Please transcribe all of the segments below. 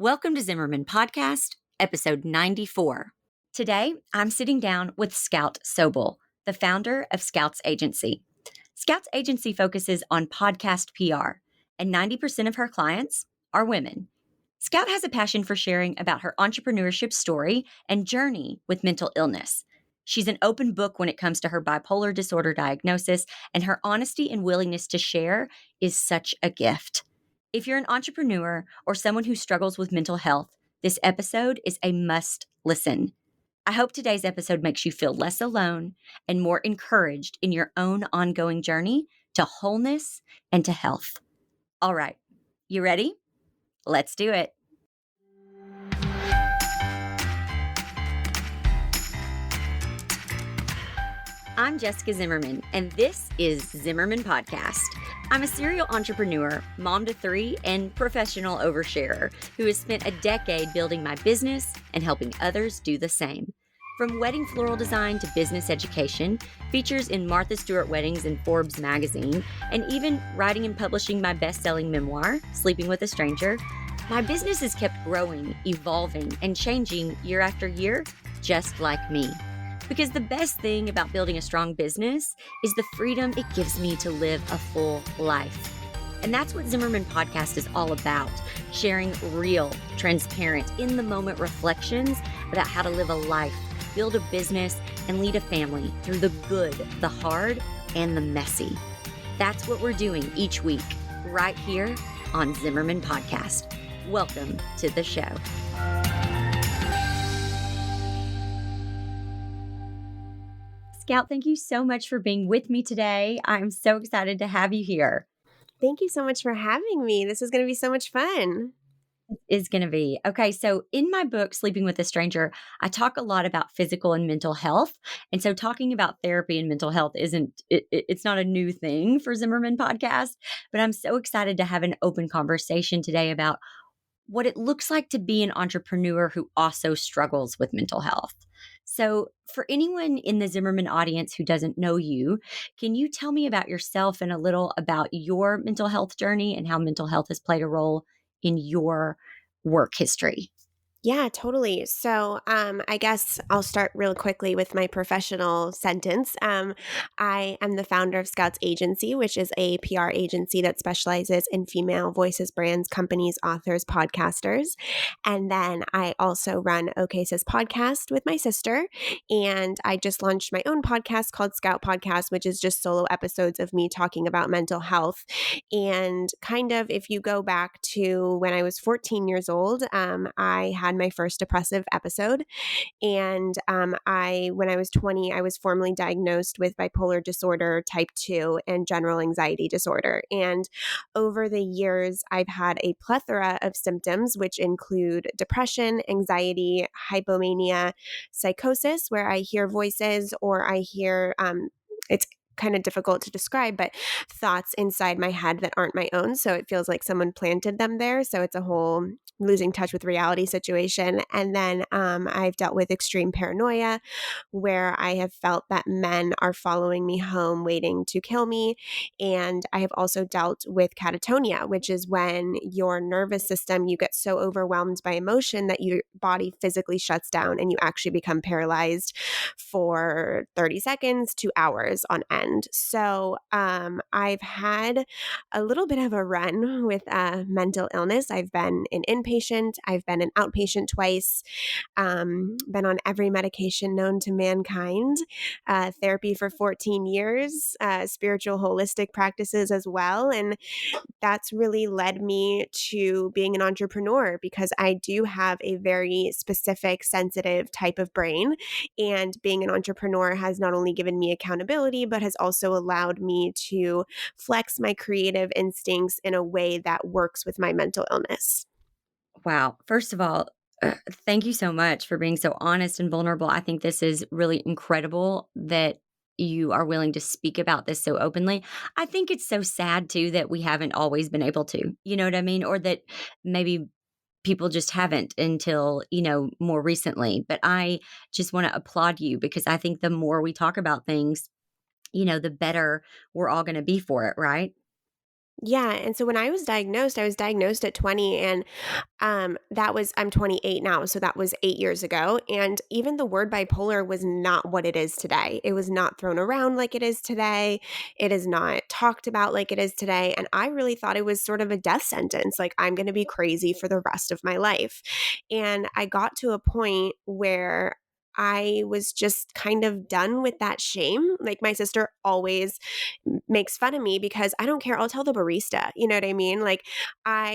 Welcome to Zimmerman Podcast, episode 94. Today, I'm sitting down with Scout Sobel, the founder of Scout's Agency. Scout's Agency focuses on podcast PR, and 90% of her clients are women. Scout has a passion for sharing about her entrepreneurship story and journey with mental illness. She's an open book when it comes to her bipolar disorder diagnosis, and her honesty and willingness to share is such a gift. If you're an entrepreneur or someone who struggles with mental health, this episode is a must listen. I hope today's episode makes you feel less alone and more encouraged in your own ongoing journey to wholeness and to health. All right, you ready? Let's do it. I'm Jessica Zimmerman, and this is Zimmerman Podcast. I'm a serial entrepreneur, mom to 3, and professional oversharer who has spent a decade building my business and helping others do the same. From wedding floral design to business education, features in Martha Stewart Weddings and Forbes magazine, and even writing and publishing my best-selling memoir, Sleeping with a Stranger, my business has kept growing, evolving, and changing year after year, just like me. Because the best thing about building a strong business is the freedom it gives me to live a full life. And that's what Zimmerman Podcast is all about, sharing real, transparent, in-the-moment reflections about how to live a life, build a business, and lead a family through the good, the hard, and the messy. That's what we're doing each week, right here on Zimmerman Podcast. Welcome to the show. Scout, thank you so much for being with me today. I'm so excited to have you here. Thank you so much for having me. This is going to be so much fun. Is going to be. Okay, so in my book, Sleeping with a Stranger, I talk a lot about physical and mental health. And so talking about therapy and mental health it's not a new thing for Zimmerman Podcast, but I'm so excited to have an open conversation today about what it looks like to be an entrepreneur who also struggles with mental health. So, for anyone in the Zimmerman audience who doesn't know you, can you tell me about yourself and a little about your mental health journey and how mental health has played a role in your work history? Yeah, totally. So I guess I'll start real quickly with my professional sentence. I am the founder of Scouts Agency, which is a PR agency that specializes in female voices, brands, companies, authors, podcasters. And then I also run OK Sis podcast with my sister. And I just launched my own podcast called Scout Podcast, which is just solo episodes of me talking about mental health. And kind of if you go back to when I was 14 years old, I had my first depressive episode. And when I was 20, I was formally diagnosed with bipolar disorder type 2 and general anxiety disorder. And over the years, I've had a plethora of symptoms, which include depression, anxiety, hypomania, psychosis, where I hear voices or I hear, it's kind of difficult to describe, but thoughts inside my head that aren't my own. So it feels like someone planted them there. So it's a whole losing touch with reality situation. And then I've dealt with extreme paranoia, where I have felt that men are following me home, waiting to kill me. And I have also dealt with catatonia, which is when your nervous system, you get so overwhelmed by emotion that your body physically shuts down and you actually become paralyzed for 30 seconds to hours on end. So I've had a little bit of a run with mental illness. I've been an inpatient, I've been an outpatient twice, been on every medication known to mankind, therapy for 14 years, spiritual holistic practices as well. And that's really led me to being an entrepreneur because I do have a very specific, sensitive type of brain. And being an entrepreneur has not only given me accountability, but has also allowed me to flex my creative instincts in a way that works with my mental illness. Wow. First of all, thank you so much for being so honest and vulnerable. I think this is really incredible that you are willing to speak about this so openly. I think it's so sad too that we haven't always been able to, you know what I mean? Or that maybe people just haven't until, more recently. But I just want to applaud you because I think the more we talk about things, the better we're all going to be for it, right? Yeah, and so when I was diagnosed at 20, and I'm 28 now, so that was 8 years ago, and even the word bipolar was not what it is today. It was not thrown around like it is today. It is not talked about like it is today, and I really thought it was sort of a death sentence, like I'm gonna be crazy for the rest of my life. And I got to a point where I was just kind of done with that shame. Like, my sister always makes fun of me because I don't care. I'll tell the barista. You know what I mean? Like,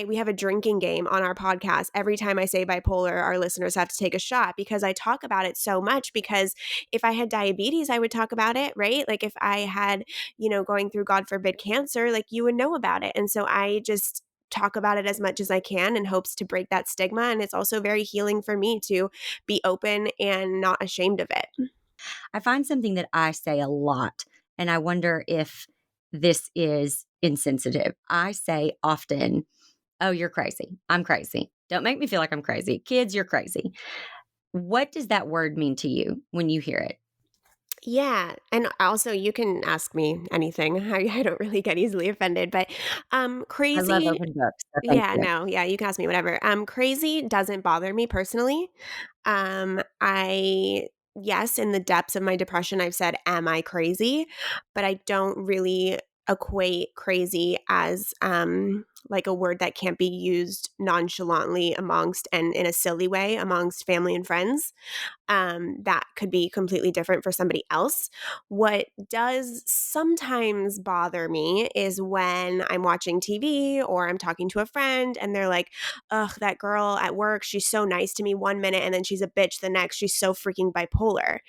we have a drinking game on our podcast. Every time I say bipolar, our listeners have to take a shot because I talk about it so much. Because if I had diabetes, I would talk about it, right? Like, if I had, going through, God forbid, cancer, like, you would know about it. And so I just talk about it as much as I can in hopes to break that stigma. And it's also very healing for me to be open and not ashamed of it. I find something that I say a lot, and I wonder if this is insensitive. I say often, "Oh, you're crazy. I'm crazy. Don't make me feel like I'm crazy. Kids, you're crazy." What does that word mean to you when you hear it? Yeah, and also you can ask me anything. I don't really get easily offended, but I love crazy. open books, so thank Yeah, you. no, yeah, you can ask me whatever. Crazy doesn't bother me personally. I Yes, in the depths of my depression, I've said, "Am I crazy?" But I don't really equate crazy as like a word that can't be used nonchalantly amongst and in a silly way amongst family and friends. That could be completely different for somebody else. What does sometimes bother me is when I'm watching TV or I'm talking to a friend and they're like, ugh, that girl at work, she's so nice to me 1 minute and then she's a bitch the next. She's so freaking bipolar.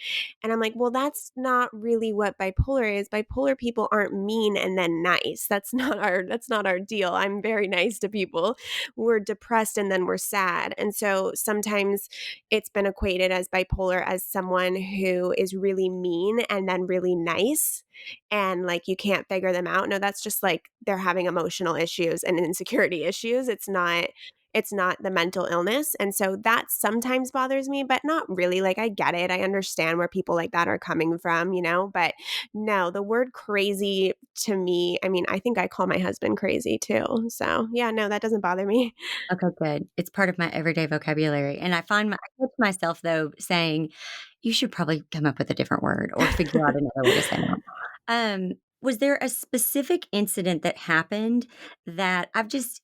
And I'm like, well, that's not really what bipolar is. Bipolar people aren't mean and then nice. That's not our deal. I'm very nice to people. We're depressed and then we're sad. And so sometimes it's been equated as bipolar as someone who is really mean and then really nice, and like you can't figure them out. No, that's just like they're having emotional issues and insecurity issues. It's not the mental illness. And so that sometimes bothers me, but not really. Like, I get it. I understand where people like that are coming from, but no, the word crazy to me, I mean, I think I call my husband crazy too. So yeah, no, that doesn't bother me. Okay, good. It's part of my everyday vocabulary, and I catch myself, though, saying, "You should probably come up with a different word or figure out another way to say it." Was there a specific incident that happened that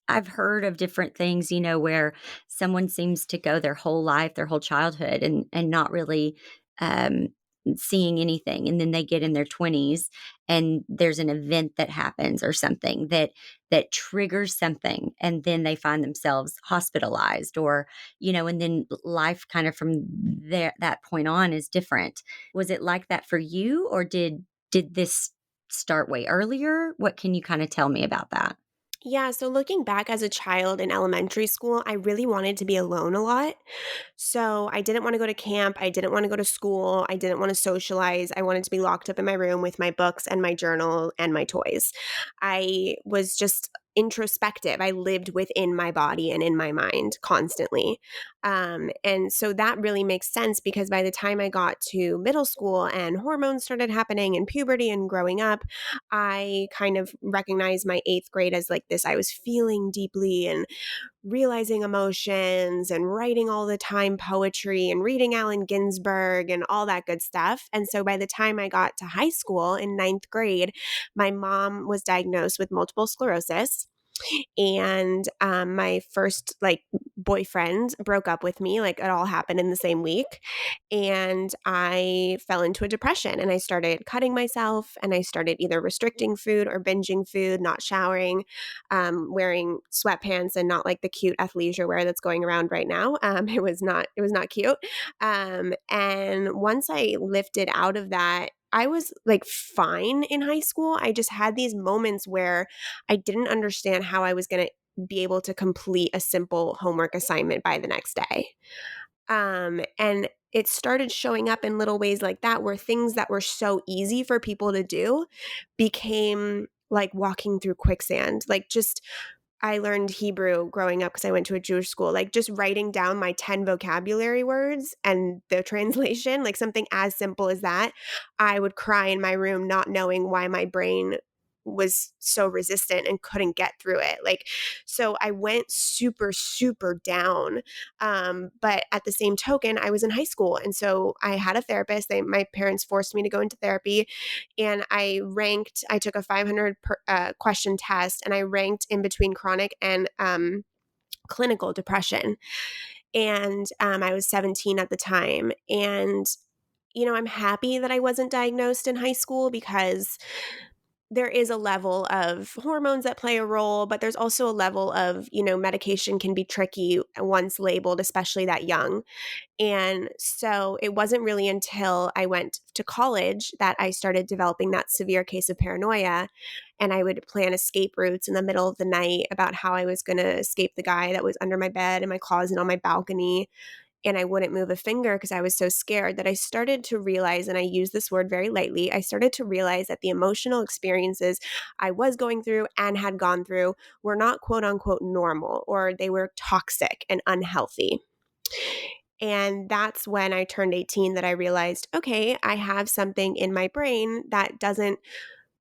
I've heard of different things, where someone seems to go their whole life, their whole childhood and not really, um, seeing anything, and then they get in their 20s and there's an event that happens or something that triggers something, and then they find themselves hospitalized or, and then life kind of from that point on is different. Was it like that for you, or did this start way earlier? What can you kinda tell me about that? Yeah, so looking back as a child in elementary school, I really wanted to be alone a lot. So I didn't want to go to camp. I didn't want to go to school. I didn't want to socialize. I wanted to be locked up in my room with my books and my journal and my toys. I was just introspective. I lived within my body and in my mind constantly. And so that really makes sense because by the time I got to middle school and hormones started happening and puberty and growing up, I kind of recognized my eighth grade as like this. I was feeling deeply and realizing emotions and writing all the time poetry and reading Allen Ginsberg and all that good stuff. And so by the time I got to high school in ninth grade, my mom was diagnosed with multiple sclerosis. And my first like boyfriend broke up with me. Like, it all happened in the same week. And I fell into a depression and I started cutting myself and I started either restricting food or binging food, not showering, wearing sweatpants and not like the cute athleisure wear that's going around right now. It was not cute. And once I lifted out of that, I was like fine in high school. I just had these moments where I didn't understand how I was going to be able to complete a simple homework assignment by the next day. And it started showing up in little ways like that, where things that were so easy for people to do became like walking through quicksand. Like, just I learned Hebrew growing up because I went to a Jewish school. Like, just writing down my 10 vocabulary words and the translation, like something as simple as that, I would cry in my room not knowing why my brain was so resistant and couldn't get through it. Like, so I went super, super down. But at the same token, I was in high school. And so I had a therapist. My parents forced me to go into therapy. And I took a 500 question test, and I ranked in between chronic and clinical depression. And I was 17 at the time. And, I'm happy that I wasn't diagnosed in high school, because there is a level of hormones that play a role, but there's also a level of, medication can be tricky once labeled, especially that young. And so it wasn't really until I went to college that I started developing that severe case of paranoia. And I would plan escape routes in the middle of the night about how I was going to escape the guy that was under my bed, in my closet, on my balcony. And I wouldn't move a finger because I was so scared, that I started to realize, and I use this word very lightly, I started to realize that the emotional experiences I was going through and had gone through were not quote unquote normal, or they were toxic and unhealthy. And that's when I turned 18 that I realized, okay, I have something in my brain that doesn't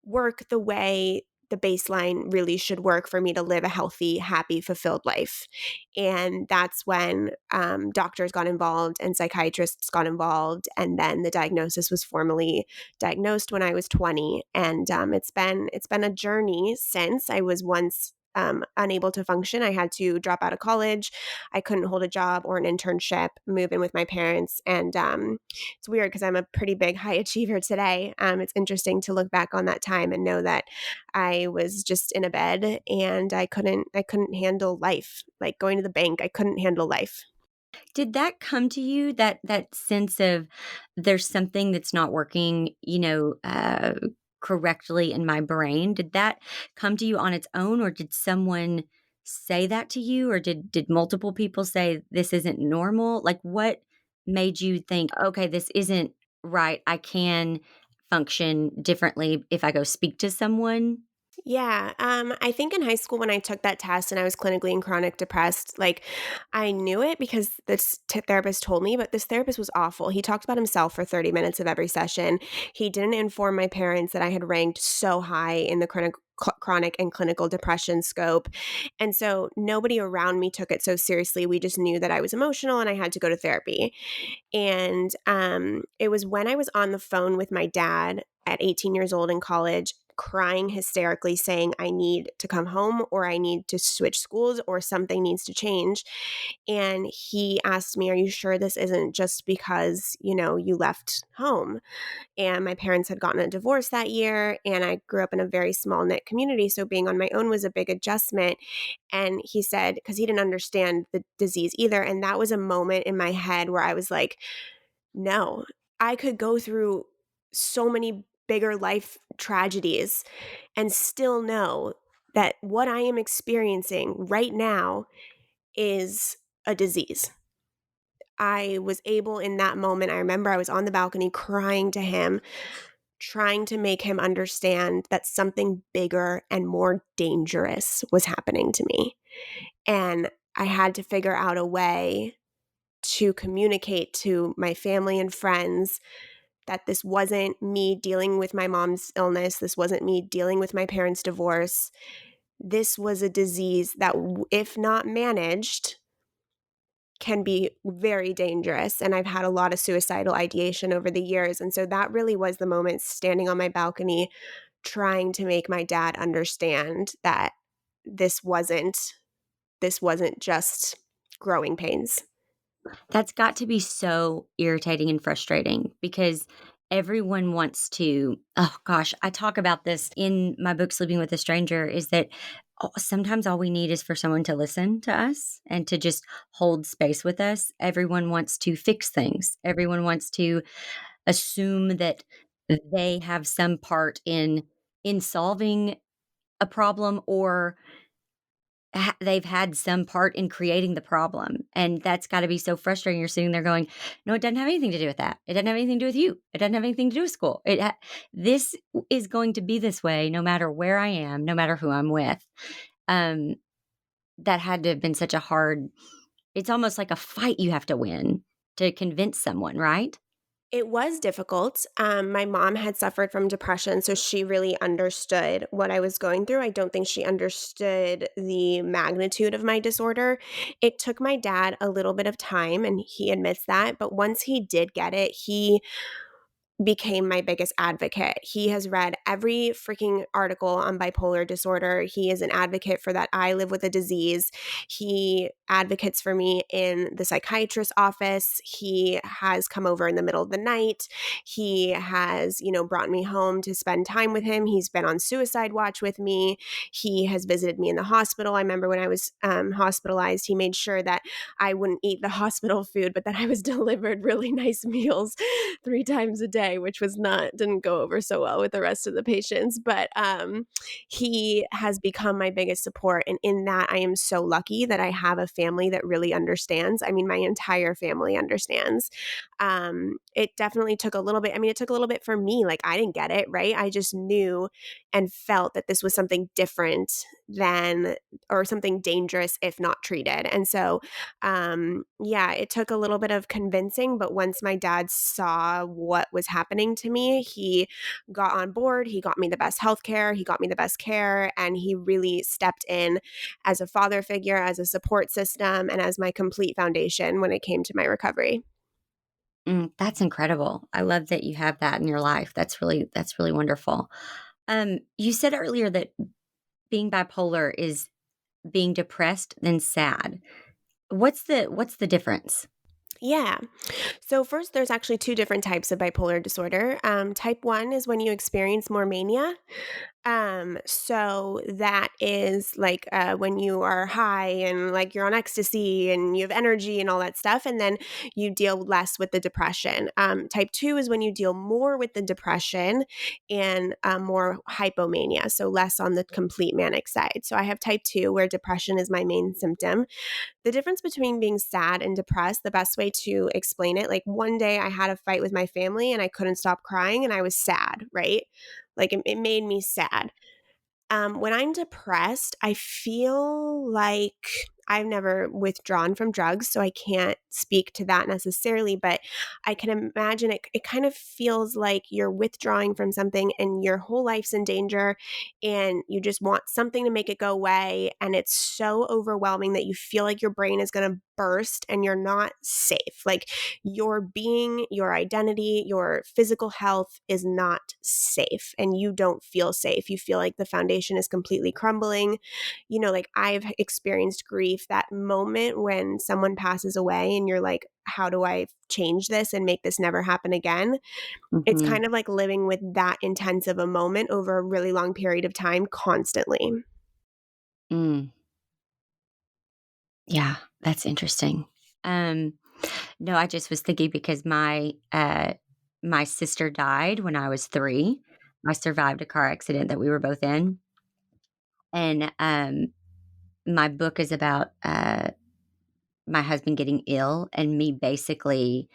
work the way the baseline really should work for me to live a healthy, happy, fulfilled life. And that's when doctors got involved and psychiatrists got involved. And then the diagnosis was formally diagnosed when I was 20. And it's been a journey since. I was once unable to function. I had to drop out of college. I couldn't hold a job or an internship, move in with my parents. And it's weird because I'm a pretty big high achiever today. It's interesting to look back on that time and know that I was just in a bed, and I couldn't handle life. Like going to the bank, I couldn't handle life. Did that come to you, that sense of there's something that's not working, correctly in my brain? Did that come to you on its own, or did someone say that to you, or did multiple people say this isn't normal? Like, what made you think, okay, this isn't right? I can function differently if I go speak to someone. Yeah, I think in high school when I took that test and I was clinically and chronic depressed, like I knew it because this therapist told me, but this therapist was awful. He talked about himself for 30 minutes of every session. He didn't inform my parents that I had ranked so high in the chronic and clinical depression scope. And so nobody around me took it so seriously. We just knew that I was emotional and I had to go to therapy. And it was when I was on the phone with my dad at 18 years old in college, crying hysterically, saying, I need to come home, or I need to switch schools, or something needs to change. And he asked me, are you sure this isn't just because, you left home? And my parents had gotten a divorce that year, and I grew up in a very small knit community. So being on my own was a big adjustment. And he said, because he didn't understand the disease either. And that was a moment in my head where I was like, no, I could go through so many bigger life tragedies and still know that what I am experiencing right now is a disease. I was able in that moment, I remember I was on the balcony crying to him, trying to make him understand that something bigger and more dangerous was happening to me. And I had to figure out a way to communicate to my family and friends that this wasn't me dealing with my mom's illness. This wasn't me dealing with my parents' divorce. This was a disease that, if not managed, can be very dangerous. And I've had a lot of suicidal ideation over the years. And so that really was the moment, standing on my balcony, trying to make my dad understand that this wasn't just growing pains. That's got to be so irritating and frustrating because everyone wants to. Oh gosh, I talk about this in my book, Sleeping with a Stranger, is that sometimes all we need is for someone to listen to us and to just hold space with us. Everyone wants to fix things, everyone wants to assume that they have some part in solving a problem, or they've had some part in creating the problem, and that's gotta be so frustrating. You're sitting there going, "No, it doesn't have anything to do with that. It doesn't have anything to do with you. It doesn't have anything to do with school. This is going to be this way no matter where I am, no matter who I'm with." Um, that had to have been such a hard. It's almost like a fight you have to win to convince someone, right? It was difficult. My mom had suffered from depression, so she really understood what I was going through. I don't think she understood the magnitude of my disorder. It took my dad a little bit of time, and he admits that. But once he did get it, he became my biggest advocate. He has read every freaking article on bipolar disorder. He is an advocate for that I live with a disease. He advocates for me in the psychiatrist's office. He has come over in the middle of the night. He has, brought me home to spend time with him. He's been on suicide watch with me. He has visited me in the hospital. I remember when I was hospitalized, he made sure that I wouldn't eat the hospital food, but that I was delivered really nice meals 3 times a day, which didn't go over so well with the rest of the patients. But he has become my biggest support. And in that, I am so lucky that I have a family that really understands. I mean, my entire family understands. It definitely took a little bit. I mean, it took a little bit for me. Like, I didn't get it, right? I just knew and felt that this was something different than, or something dangerous if not treated. And so, yeah, it took a little bit of convincing, but once my dad saw what was happening to me, he got on board. He got me the best healthcare. He got me the best care. And he really stepped in as a father figure, as a support system, and as my complete foundation when it came to my recovery. That's incredible. I love that you have that in your life. That's really wonderful. You said earlier that being bipolar is being depressed then sad. What's the difference? Yeah. So, first, there's actually two different types of bipolar disorder. Type 1 is when you experience more mania. So that is like when you are high and like you're on ecstasy and you have energy and all that stuff, and then you deal less with the depression. Type 2 is when you deal more with the depression and more hypomania, so less on the complete manic side. So I have type 2 where depression is my main symptom. The difference between being sad and depressed, the best way to explain it, like one day I had a fight with my family and I couldn't stop crying and I was sad, right? Like it made me sad. When I'm depressed, I feel like I've never withdrawn from drugs, so I can't speak to that necessarily, but I can imagine it kind of feels like you're withdrawing from something and your whole life's in danger and you just want something to make it go away. And it's so overwhelming that you feel like your brain is going to burst and you're not safe. Like your being, your identity, your physical health is not safe and you don't feel safe. You feel like the foundation is completely crumbling. Like I've experienced grief, that moment when someone passes away and you're like, how do I change this and make this never happen again? It's Mhm. kind of like living with that intense of a moment over a really long period of time constantly. Mm. Yeah, that's interesting. Um, no, I just was thinking because my sister died when I was 3. I survived a car accident that we were both in, and, my book is about, my husband getting ill and me basically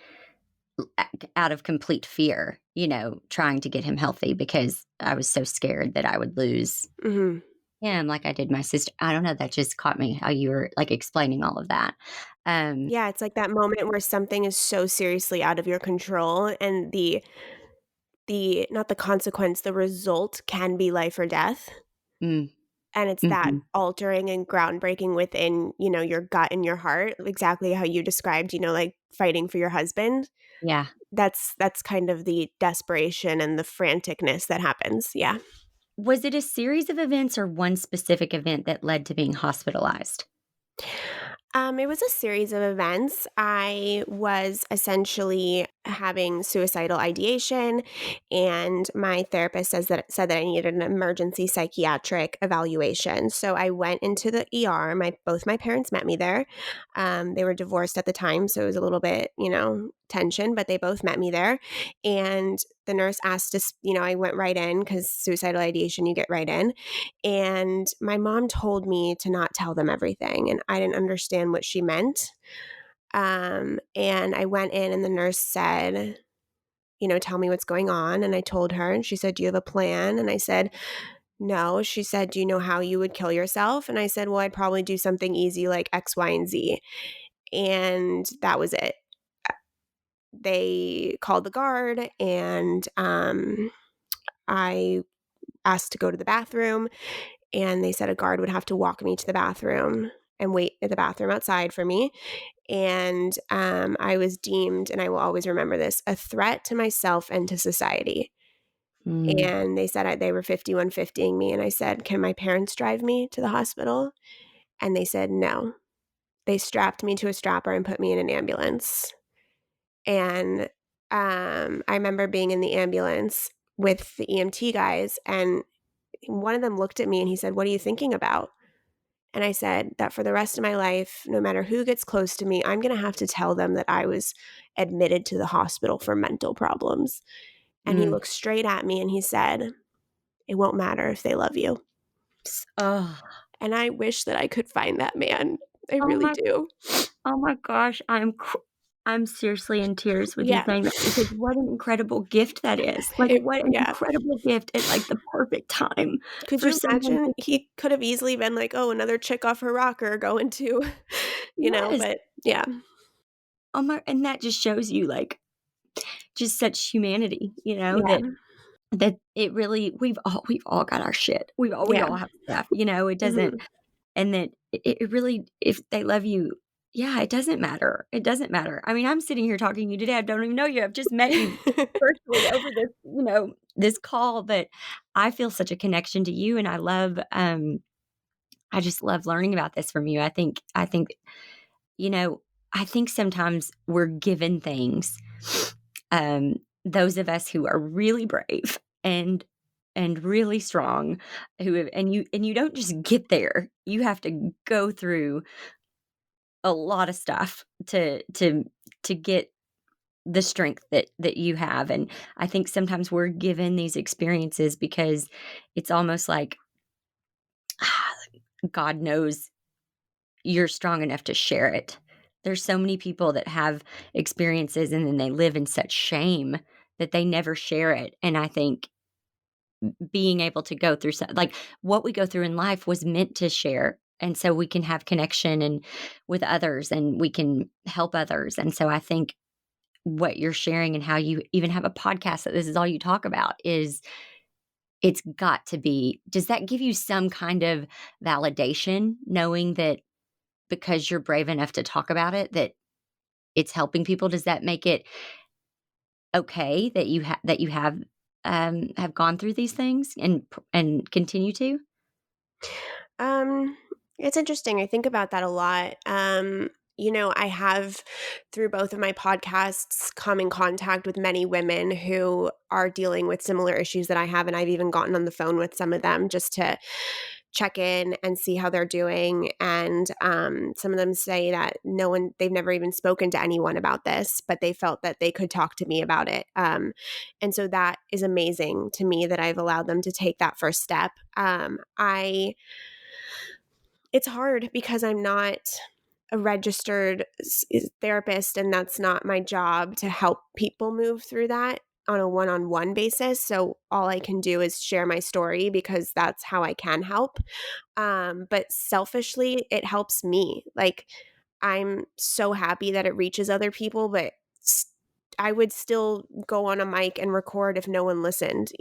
out of complete fear, trying to get him healthy because I was so scared that I would lose Mhm. him like I did my sister. I don't know, that just caught me how you were, like, explaining all of that. Um Yeah, it's like that moment where something is so seriously out of your control and the not the consequence, the result can be life or death. mm, And it's that mhm. altering and groundbreaking within, your gut and your heart, exactly how you described, like fighting for your husband. Yeah. That's kind of the desperation and the franticness that happens. Yeah. Was it a series of events or one specific event that led to being hospitalized? It was a series of events. I was essentially having suicidal ideation, and my therapist said that I needed an emergency psychiatric evaluation. So I went into the ER. Both my parents met me there. They were divorced at the time, so it was a little bit, tension, but they both met me there. And the nurse asked us, I went right in because suicidal ideation, you get right in. And my mom told me to not tell them everything, and I didn't understand what she meant. And I went in, and the nurse said, tell me what's going on. And I told her, and she said, do you have a plan? And I said, no. She said, do you know how you would kill yourself? And I said, well, I'd probably do something easy like X, Y, and Z. And that was it. they called the guard, and I asked to go to the bathroom, and they said a guard would have to walk me to the bathroom and wait at the bathroom outside for me. And I was deemed, and I will always remember this, a threat to myself and to society. Mm. And they said they were 5150ing me. And I said, can my parents drive me to the hospital? And they said, no. They strapped me to a strapper and put me in an ambulance. And I remember being in the ambulance with the EMT guys, and one of them looked at me and he said, what are you thinking about? And I said that for the rest of my life, no matter who gets close to me, I'm going to have to tell them that I was admitted to the hospital for mental problems. And he Mm. looked straight at me and he said, it won't matter if they love you. Oh, And I wish that I could find that man. I oh really my, do. oh my gosh. I'm seriously in tears with you Yeah. saying that because what an incredible gift that is. Like, what an Yeah. incredible gift at like the perfect time Could for you someone imagine? to, He could have easily been like, oh, another chick off her rocker going to, yes. but yeah. Oh my, and that just shows you like just such humanity, Yeah. that it really we've all got our shit. We Yeah. all have stuff, it doesn't, Mhm. and that it really, if they love you, yeah, it doesn't matter. It doesn't matter. I mean, I'm sitting here talking to you today. I don't even know you. I've just met you virtually over this, this call, but I feel such a connection to you and I just love learning about this from you. You know, I think sometimes we're given things, um, those of us who are really brave and really strong, who have, and you don't just get there. You have to go through a lot of stuff to get the strength that you have. And I think sometimes we're given these experiences because it's almost like God knows you're strong enough to share it. There's so many people that have experiences and then they live in such shame that they never share it. And I think being able to go through like what we go through in life was meant to share. And so we can have connection and with others and we can help others. And so I think what you're sharing and how you even have a podcast that this is all you talk about is it's got to be, does that give you some kind of validation knowing that because you're brave enough to talk about it, that it's helping people? Does that make it okay that you have gone through these things and continue to? Um, it's interesting. I think about that a lot. I have, through both of my podcasts, come in contact with many women who are dealing with similar issues that I have, and I've even gotten on the phone with some of them just to check in and see how they're doing. And some of them say that they've never even spoken to anyone about this, but they felt that they could talk to me about it. And so that is amazing to me that I've allowed them to take that first step. It's hard because I'm not a registered therapist, and that's not my job to help people move through that on a one-on-one basis. So all I can do is share my story because that's how I can help. But selfishly, it helps me. Like, I'm so happy that it reaches other people, but I would still go on a mic and record if no one listened.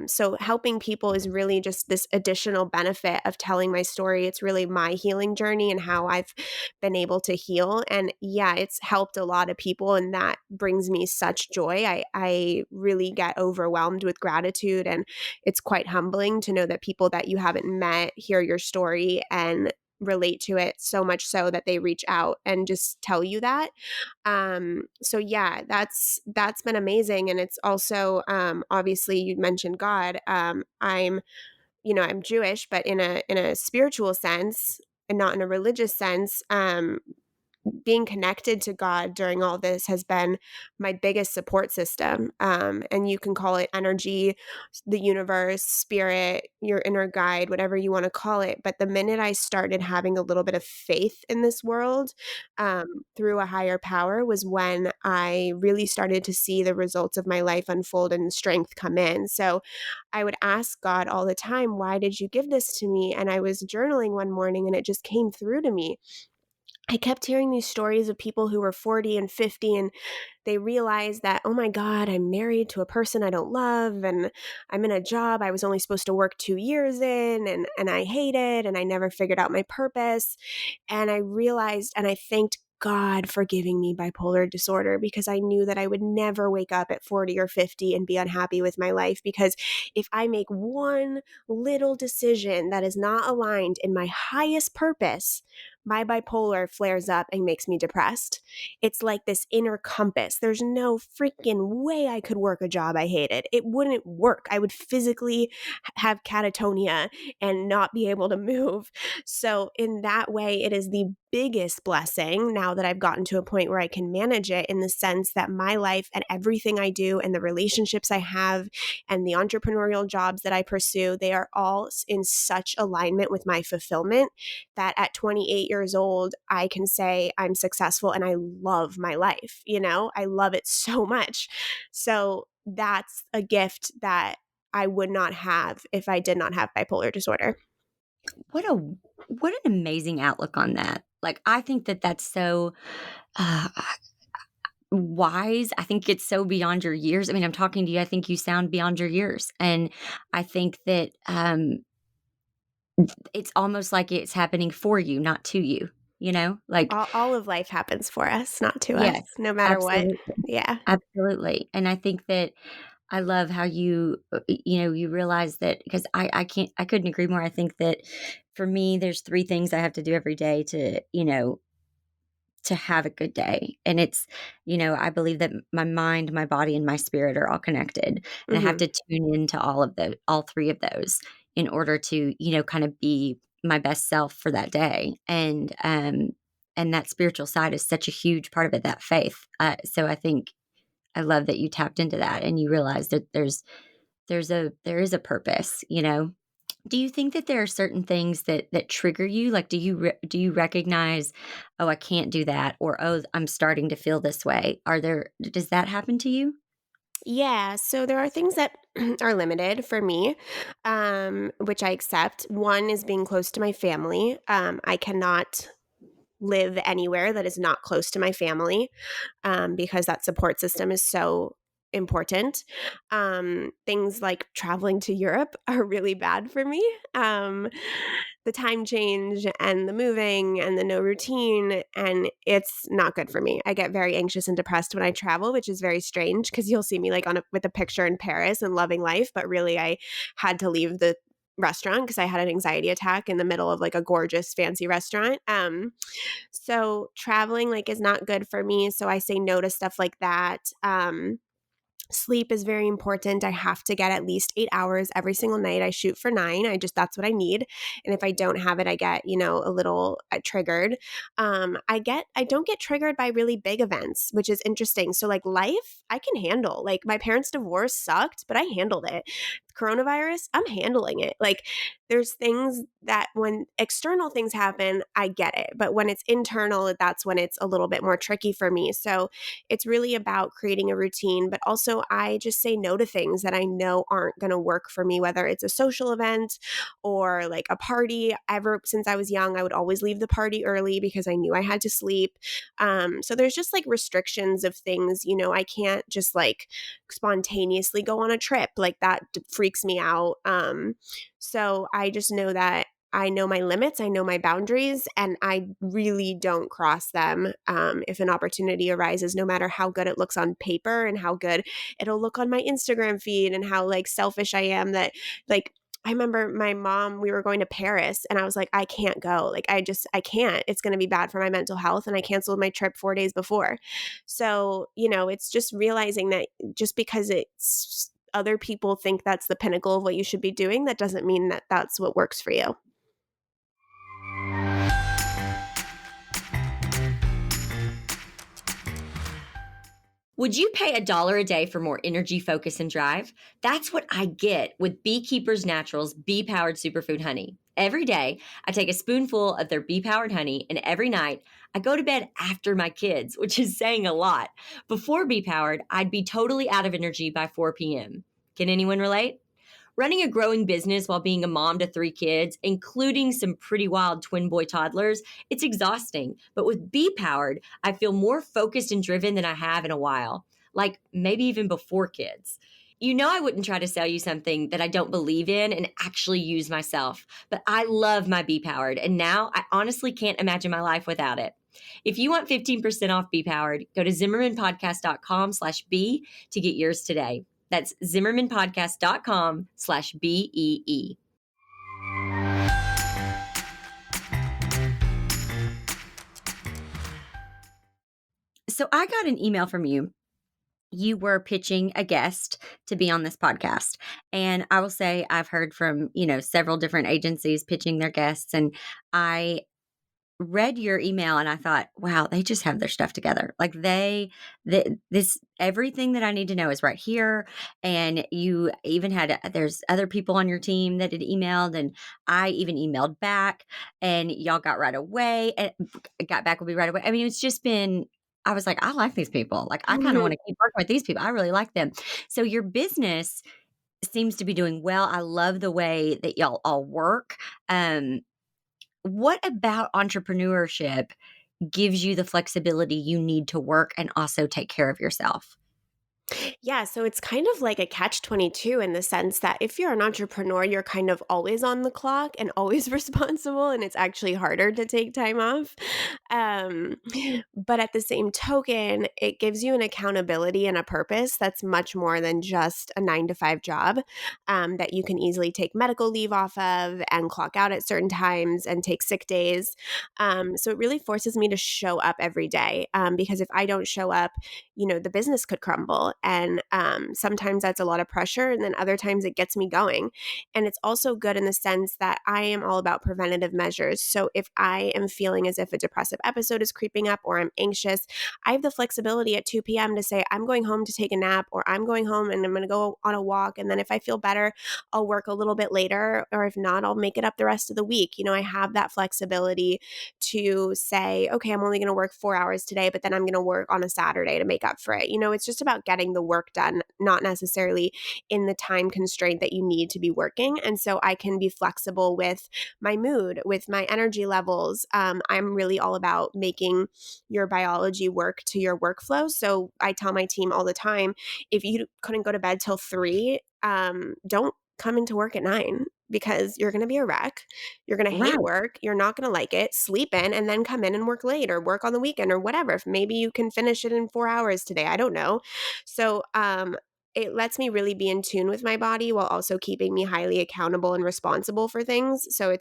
So helping people is really just this additional benefit of telling my story. It's really my healing journey and how I've been able to heal. And yeah, it's helped a lot of people, and that brings me such joy. I really get overwhelmed with gratitude, and it's quite humbling to know that people that you haven't met hear your story and relate to it, so much so that they reach out and just tell you that. So yeah, that's been amazing. And it's also, obviously you mentioned God. I'm Jewish, but in a spiritual sense and not in a religious sense. Being connected to God during all this has been my biggest support system. And you can call it energy, the universe, spirit, your inner guide, whatever you want to call it. But the minute I started having a little bit of faith in this world, um, through a higher power, was when I really started to see the results of my life unfold and strength come in. So I would ask God all the time, why did you give this to me? And I was journaling one morning and it just came through to me. I kept hearing these stories of people who were 40 and 50 and they realized that, oh my God, I'm married to a person I don't love and I'm in a job I was only supposed to work 2 years in and I hate it and I never figured out my purpose. And I realized and I thanked God for giving me bipolar disorder because I knew that I would never wake up at 40 or 50 and be unhappy with my life. Because if I make one little decision that is not aligned in my highest purpose, my bipolar flares up and makes me depressed. It's like this inner compass. There's no freaking way I could work a job I hated. It wouldn't work. I would physically have catatonia and not be able to move. So, in that way, it is the biggest blessing now that I've gotten to a point where I can manage it in the sense that my life and everything I do and the relationships I have and the entrepreneurial jobs that I pursue, they are all in such alignment with my fulfillment that at 28 years old, I can say I'm successful and I love my life. You know, I love it so much. So, that's a gift that I would not have if I did not have bipolar disorder. What an amazing outlook on that. Like, I think that that's so uh, wise. I think it's so beyond your years. I mean, I'm talking to you. I think you sound beyond your years, and I think that it's almost like it's happening for you, not to you. You know, like All of life happens for us, not to us, yes, no matter what. absolutely, Yeah. absolutely. And I think that I love how you realize that because I couldn't agree more. I think that for me, there's three things I have to do every day to have a good day. And I believe that my mind, my body, and my spirit are all connected. And I have Hmm. to tune into all three of those in order to, kind of be my best self for that day. And that spiritual side is such a huge part of it, that faith. So I love that you tapped into that and you realized that there is a purpose. Do you think that there are certain things that trigger you? Like, do you recognize, "Oh, I can't do that," or, "Oh, I'm starting to feel this way." Does that happen to you? Yeah. So there are things that are limited for me, which I accept. One is being close to my family. I cannot live anywhere that is not close to my family. Because that support system is so important. Things like traveling to Europe are really bad for me. The time change and the moving and the no routine, and it's not good for me. I get very anxious and depressed when I travel, which is very strange because you'll see me like with a picture in Paris and loving life, but really I had to leave the restaurant because I had an anxiety attack in the middle of like a gorgeous fancy restaurant. So traveling like is not good for me. So I say no to stuff like that. Sleep is very important. I have to get at least 8 hours every single night. I shoot for 9. That's what I need. And if I don't have it, I get, a little triggered. I don't get triggered by really big events, which is interesting. So like life, I can handle. Like my parents' divorce sucked, but I handled it. Coronavirus, I'm handling it. Like there's things that when external things happen, I get it. But when it's internal, that's when it's a little bit more tricky for me. So it's really about creating a routine, but also I just say no to things that I know aren't going to work for me, whether it's a social event or like a party. Ever since I was young, I would always leave the party early because I knew I had to sleep. So there's just like restrictions of things, I can't just like spontaneously go on a trip. Like that freaks me out. So I just know that I know my limits, I know my boundaries, and I really don't cross them if an opportunity arises, no matter how good it looks on paper and how good it'll look on my Instagram feed and how like selfish I am that like I remember my mom, we were going to Paris and I was like, I can't go. Like, I can't. It's going to be bad for my mental health. And I canceled my trip 4 days before. So, it's just realizing that just because it's other people think that's the pinnacle of what you should be doing, that doesn't mean that that's what works for you. Would you pay $1 a day for more energy, focus, and drive? That's what I get with Beekeepers Naturals bee powered superfood honey. Every day, I take a spoonful of their bee powered honey, and every night, I go to bed after my kids, which is saying a lot. Before bee powered, I'd be totally out of energy by 4 p.m. Can anyone relate? Running a growing business while being a mom to 3 kids, including some pretty wild twin boy toddlers, it's exhausting. But with Be Powered, I feel more focused and driven than I have in a while, like maybe even before kids. I wouldn't try to sell you something that I don't believe in and actually use myself, but I love my Be Powered, and now I honestly can't imagine my life without it. If you want 15% off Be Powered, go to zimmermanpodcast.com/B to get yours today. That's zimmermanpodcast.com/BEE. So I got an email from you. You were pitching a guest to be on this podcast. And I will say I've heard from, several different agencies pitching their guests. And I read your email and I thought, wow, they just have their stuff together. Like this, everything that I need to know is right here. And you even there's other people on your team that had emailed, and I even emailed back, and y'all got right away and got back with me right away. I mean, it's just been, I was like, I like these people. Like, I kind of want to keep working with these people. I really like them. So your business seems to be doing well. I love the way that y'all all work. What about entrepreneurship gives you the flexibility you need to work and also take care of yourself? Yeah, so it's kind of like a catch-22 in the sense that if you're an entrepreneur, you're kind of always on the clock and always responsible, and it's actually harder to take time off. Um, but at the same token, it gives you an accountability and a purpose that's much more than just a 9 to 5 job, that you can easily take medical leave off of and clock out at certain times and take sick days. So it really forces me to show up every day, because if I don't show up, the business could crumble. And sometimes that's a lot of pressure. And then other times it gets me going. And it's also good in the sense that I am all about preventative measures. So if I am feeling as if a depressive episode is creeping up or I'm anxious, I have the flexibility at 2 p.m. to say, I'm going home to take a nap, or I'm going home and I'm going to go on a walk. And then if I feel better, I'll work a little bit later. Or if not, I'll make it up the rest of the week. I have that flexibility to say, okay, I'm only going to work 4 hours today, but then I'm going to work on a Saturday to make up for it. It's just about getting the work done, not necessarily in the time constraint that you need to be working. And so I can be flexible with my mood, with my energy levels. I'm really all about making your biology work to your workflow. So I tell my team all the time, if you couldn't go to bed till 3, don't come into work at 9, because you're going to be a wreck. You're going to Right. hate work. You're not going to like it. Sleep in and then come in and work late or work on the weekend or whatever. If maybe you can finish it in 4 hours today. I don't know. So, it lets me really be in tune with my body while also keeping me highly accountable and responsible for things. So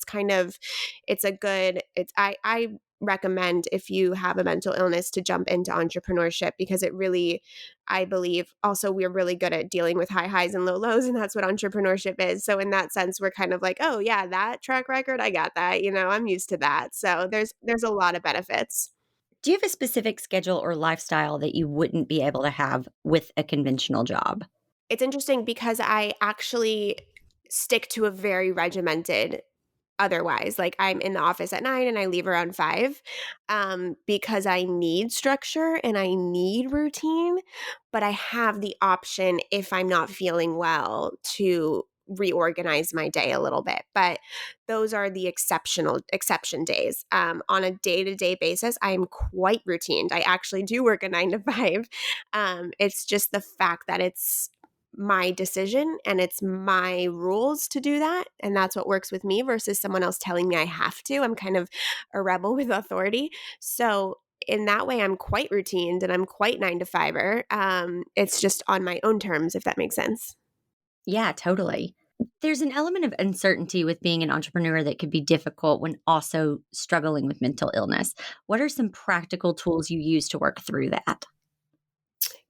I recommend, if you have a mental illness, to jump into entrepreneurship, because it really, I believe, also we're really good at dealing with high highs and low lows, and that's what entrepreneurship is. So in that sense, we're kind of like, oh yeah, that track record, I got that, I'm used to that. So there's a lot of benefits. Do you have a specific schedule or lifestyle that you wouldn't be able to have with a conventional job? It's interesting because I actually stick to a very regimented otherwise. Like, I'm in the office at 9 and I leave around 5, because I need structure and I need routine, but I have the option, if I'm not feeling well, to reorganize my day a little bit. But those are the exception days. On a day-to-day basis, I am quite routined. I actually do work a 9 to 5. It's just the fact that it's my decision and it's my rules to do that. And that's what works with me versus someone else telling me I have to. I'm kind of a rebel with authority. So in that way, I'm quite routined and I'm quite 9 to 5er. It's just on my own terms, if that makes sense. Yeah, totally. There's an element of uncertainty with being an entrepreneur that could be difficult when also struggling with mental illness. What are some practical tools you use to work through that?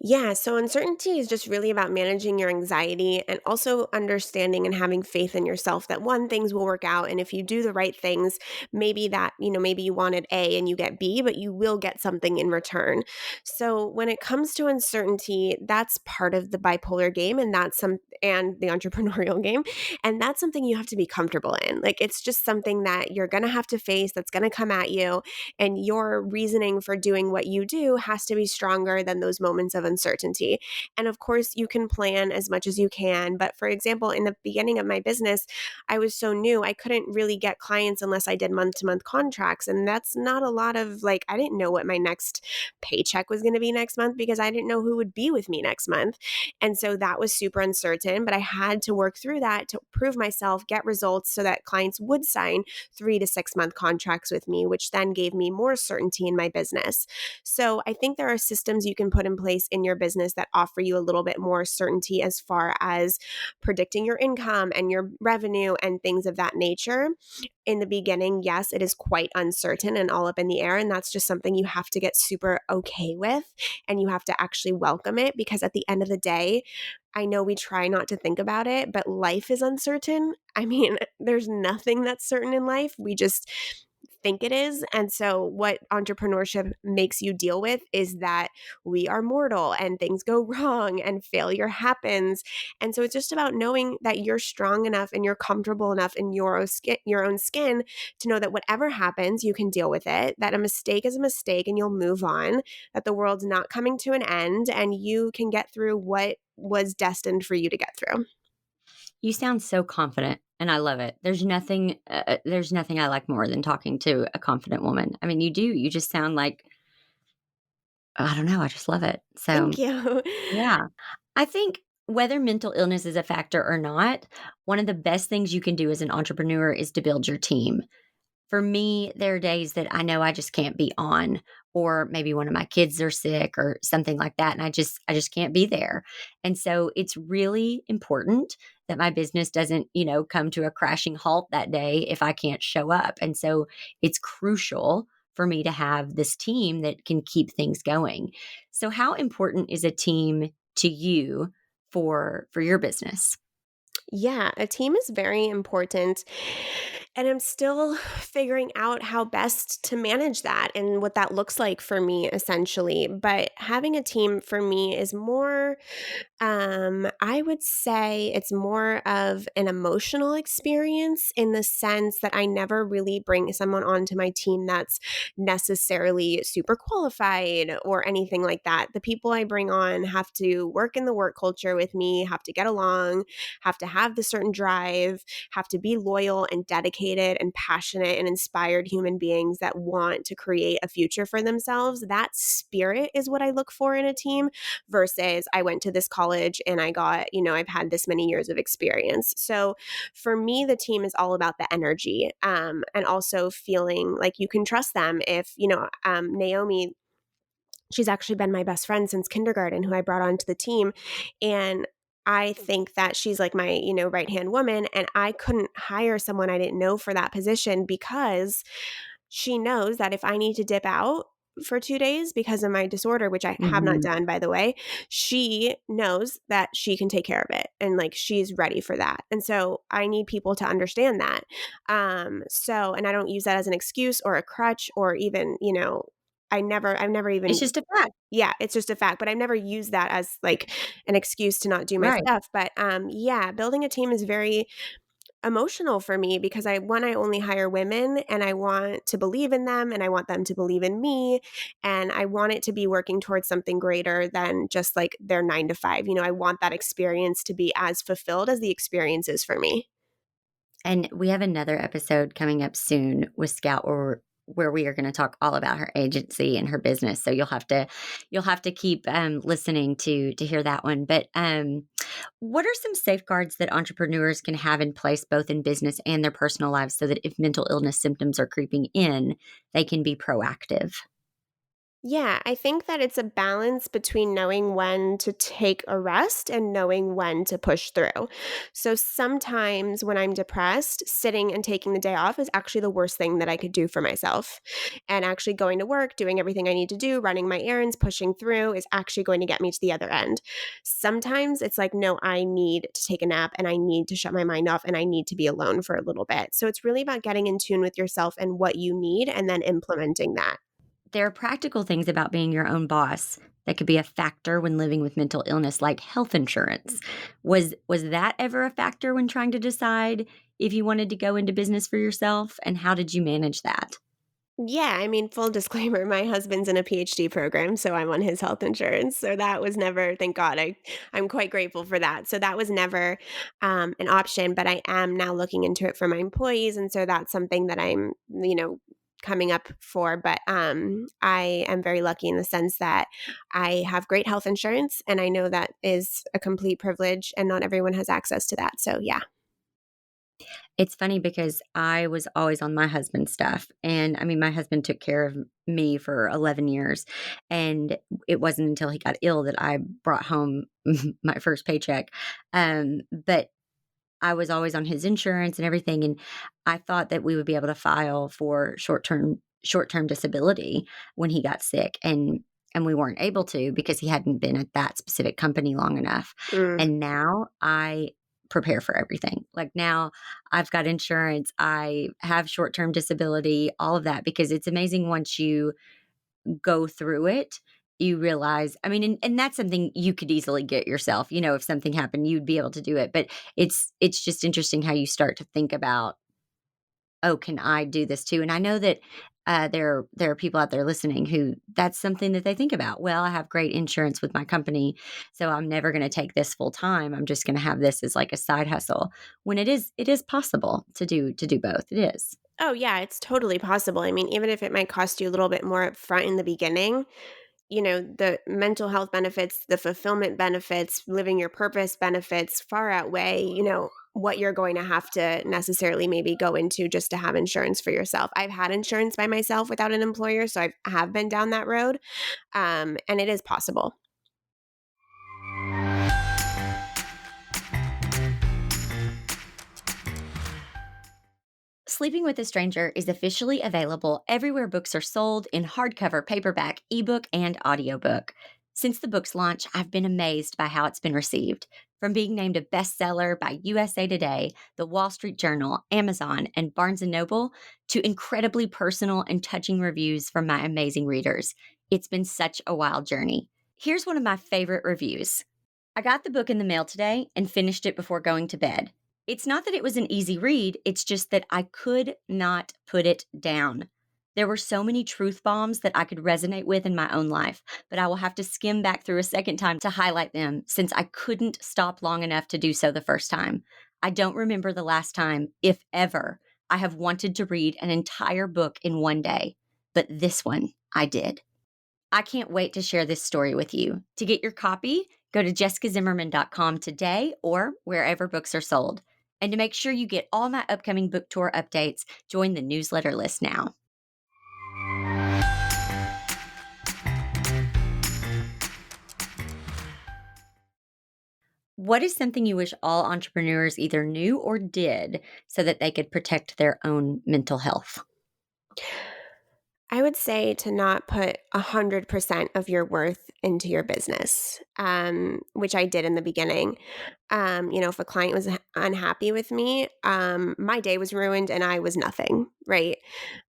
Yeah, so uncertainty is just really about managing your anxiety and also understanding and having faith in yourself that things will work out. And if you do the right things, maybe you wanted A and you get B, but you will get something in return. So when it comes to uncertainty, that's part of the bipolar game, and the entrepreneurial game. And that's something you have to be comfortable in. Like, it's just something that you're going to have to face, that's going to come at you. And your reasoning for doing what you do has to be stronger than those moments of uncertainty. And of course, you can plan as much as you can. But for example, in the beginning of my business, I was so new, I couldn't really get clients unless I did month to month contracts. And that's not a lot of like, I didn't know what my next paycheck was going to be next month because I didn't know who would be with me next month. And so that was super uncertain, but I had to work through that to prove myself, get results so that clients would sign 3 to 6 month contracts with me, which then gave me more certainty in my business. So I think there are systems you can put in place in your business that offer you a little bit more certainty as far as predicting your income and your revenue and things of that nature. In the beginning, yes, it is quite uncertain and all up in the air. And that's just something you have to get super okay with. And you have to actually welcome it because at the end of the day, I know we try not to think about it, but life is uncertain. I mean, there's nothing that's certain in life. We just think it is. And so, what entrepreneurship makes you deal with is that we are mortal and things go wrong and failure happens. And so, it's just about knowing that you're strong enough and you're comfortable enough in your own skin to know that whatever happens, you can deal with it, that a mistake is a mistake and you'll move on, that the world's not coming to an end and you can get through what was destined for you to get through. You sound so confident, and I love it. There's nothing I like more than talking to a confident woman. I mean, you do. You just sound like I don't know, I just love it. So, Thank you. yeah. I think whether mental illness is a factor or not, one of the best things you can do as an entrepreneur is to build your team. For me, there are days that I know I just can't be on, or maybe one of my kids are sick or something like that, and I just can't be there. And so it's really important that my business doesn't, come to a crashing halt that day if I can't show up. And so it's crucial for me to have this team that can keep things going. So how important is a team to you for your business? Yeah, a team is very important. And I'm still figuring out how best to manage that and what that looks like for me, essentially. But having a team for me is more I would say it's more of an emotional experience in the sense that I never really bring someone onto my team that's necessarily super qualified or anything like that. The people I bring on have to work in the work culture with me, have to get along, have to have the certain drive, have to be loyal and dedicated and passionate and inspired human beings that want to create a future for themselves. That spirit is what I look for in a team versus I went to this college and I got, I've had this many years of experience. So for me, the team is all about the energy and also feeling like you can trust them. If, Naomi, she's actually been my best friend since kindergarten, who I brought onto the team. And I think that she's like my, right hand woman. And I couldn't hire someone I didn't know for that position because she knows that if I need to dip out for 2 days because of my disorder, which I have not Mhm. done, by the way, she knows that she can take care of it and like she's ready for that. And so I need people to understand that. And I don't use that as an excuse or a crutch or even, I've never It's even, just a fact. yeah, it's just a fact, but I've never used that as like an excuse to not do my Right. stuff. But yeah, building a team is very emotional for me because I only hire women and I want to believe in them and I want them to believe in me and I want it to be working towards something greater than just like their 9 to 5. I want that experience to be as fulfilled as the experience is for me. And we have another episode coming up soon with Scout where we are going to talk all about her agency and her business. So you'll have to keep listening to hear that one. But what are some safeguards that entrepreneurs can have in place both in business and their personal lives so that if mental illness symptoms are creeping in, they can be proactive? Yeah, I think that it's a balance between knowing when to take a rest and knowing when to push through. So sometimes when I'm depressed, sitting and taking the day off is actually the worst thing that I could do for myself. And actually going to work, doing everything I need to do, running my errands, pushing through is actually going to get me to the other end. Sometimes it's like, no, I need to take a nap and I need to shut my mind off and I need to be alone for a little bit. So it's really about getting in tune with yourself and what you need and then implementing that. There are practical things about being your own boss that could be a factor when living with mental illness, like health insurance. Was that ever a factor when trying to decide if you wanted to go into business for yourself? And how did you manage that? Yeah, I mean, full disclaimer, my husband's in a PhD program, so I'm on his health insurance. So that was never, thank God, I'm quite grateful for that. So that was never an option, but I am now looking into it for my employees, and so that's something that I'm, coming up for. But I am very lucky in the sense that I have great health insurance, and I know that is a complete privilege, and not everyone has access to that. So yeah. It's funny because I was always on my husband's stuff. And I mean, my husband took care of me for 11 years. And it wasn't until he got ill that I brought home my first paycheck. But I was always on his insurance and everything. And I thought that we would be able to file for short term disability when he got sick. And we weren't able to because he hadn't been at that specific company long enough. Mm. And now I prepare for everything. Like now I've got insurance, I have short-term disability, all of that because it's amazing once you go through it, you realize, I mean, and that's something you could easily get yourself, if something happened, you'd be able to do it. But it's just interesting how you start to think about, oh, can I do this too? And I know that there are people out there listening who that's something that they think about. Well, I have great insurance with my company, so I'm never going to take this full time. I'm just going to have this as like a side hustle. When it is possible to do both. It is. Oh yeah, it's totally possible. I mean, even if it might cost you a little bit more up front in the beginning, the mental health benefits, the fulfillment benefits, living your purpose benefits far outweigh, what you're going to have to necessarily maybe go into just to have insurance for yourself. I've had insurance by myself without an employer, so I have been down that road, and it is possible. Sleeping with a Stranger is officially available everywhere books are sold in hardcover, paperback, ebook, and audiobook. Since the book's launch, I've been amazed by how it's been received. From being named a bestseller by USA Today, the Wall Street Journal, Amazon, and Barnes& Noble, to incredibly personal and touching reviews from my amazing readers. It's been such a wild journey. Here's one of my favorite reviews. I got the book in the mail today and finished it before going to bed. It's not that it was an easy read, it's just that I could not put it down. There were so many truth bombs that I could resonate with in my own life, but I will have to skim back through a second time to highlight them since I couldn't stop long enough to do so the first time. I don't remember the last time, if ever, I have wanted to read an entire book in one day, but this one I did. I can't wait to share this story with you. To get your copy, go to jessicazimmerman.com today or wherever books are sold. And to make sure you get all my upcoming book tour updates, join the newsletter list now. What is something you wish all entrepreneurs either knew or did so that they could protect their own mental health? I would say to not put 100% of your worth into your business, which I did in the beginning. If a client was unhappy with me, my day was ruined and I was nothing, right?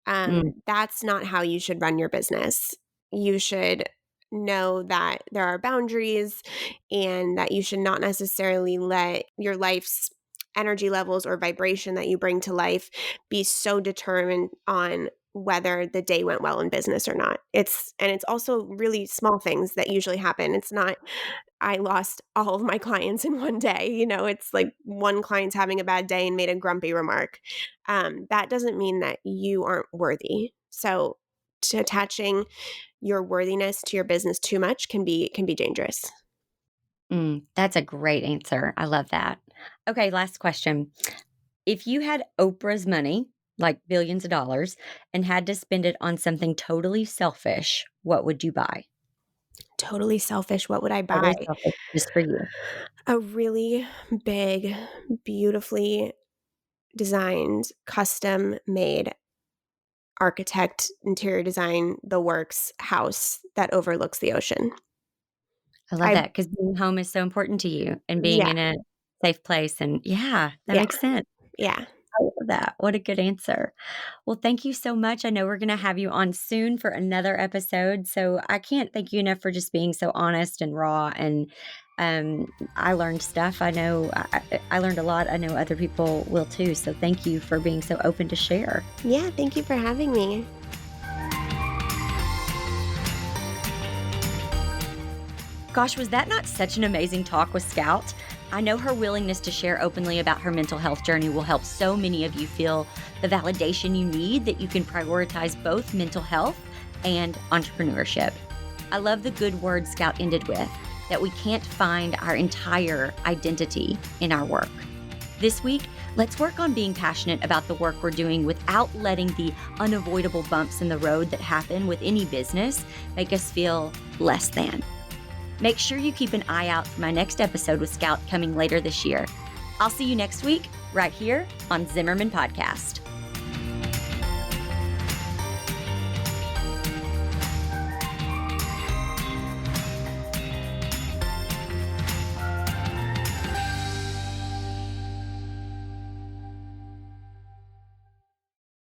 Mm, That's not how you should run your business. You should know that there are boundaries and that you should not necessarily let your life's energy levels or vibration that you bring to life be so determined on whether the day went well in business or not. It's also really small things that usually happen. It's not I lost all of my clients in one day. It's like one client's having a bad day and made a grumpy remark. That doesn't mean that you aren't worthy. So, attaching your worthiness to your business too much can be dangerous. that's a great answer. I love that. Okay, last question. If you had Oprah's money, like billions of dollars, and had to spend it on something totally selfish, what would you buy? Totally selfish. What would I buy? Totally selfish, just for you. A really big, beautifully designed, custom made architect, interior design, the works house that overlooks the ocean. I love I that because being home is so important to you and being Yeah, in a safe place, and yeah, that yeah, makes sense. yeah. I love that. What a good answer. Well, thank you so much. I know we're gonna have you on soon for another episode, so I can't thank you enough for just being so honest and raw, and, I learned stuff. I know I learned a lot. I know other people will too, so thank you for being so open to share. Yeah, thank you for having me. Gosh, was that not such an amazing talk with Scout? I know her willingness to share openly about her mental health journey will help so many of you feel the validation you need that you can prioritize both mental health and entrepreneurship. I love the good words Scout ended with, that we can't find our entire identity in our work. This week, let's work on being passionate about the work we're doing without letting the unavoidable bumps in the road that happen with any business make us feel less than. Make sure you keep an eye out for my next episode with Scout coming later this year. I'll see you next week, right here on Zimmerman Podcast.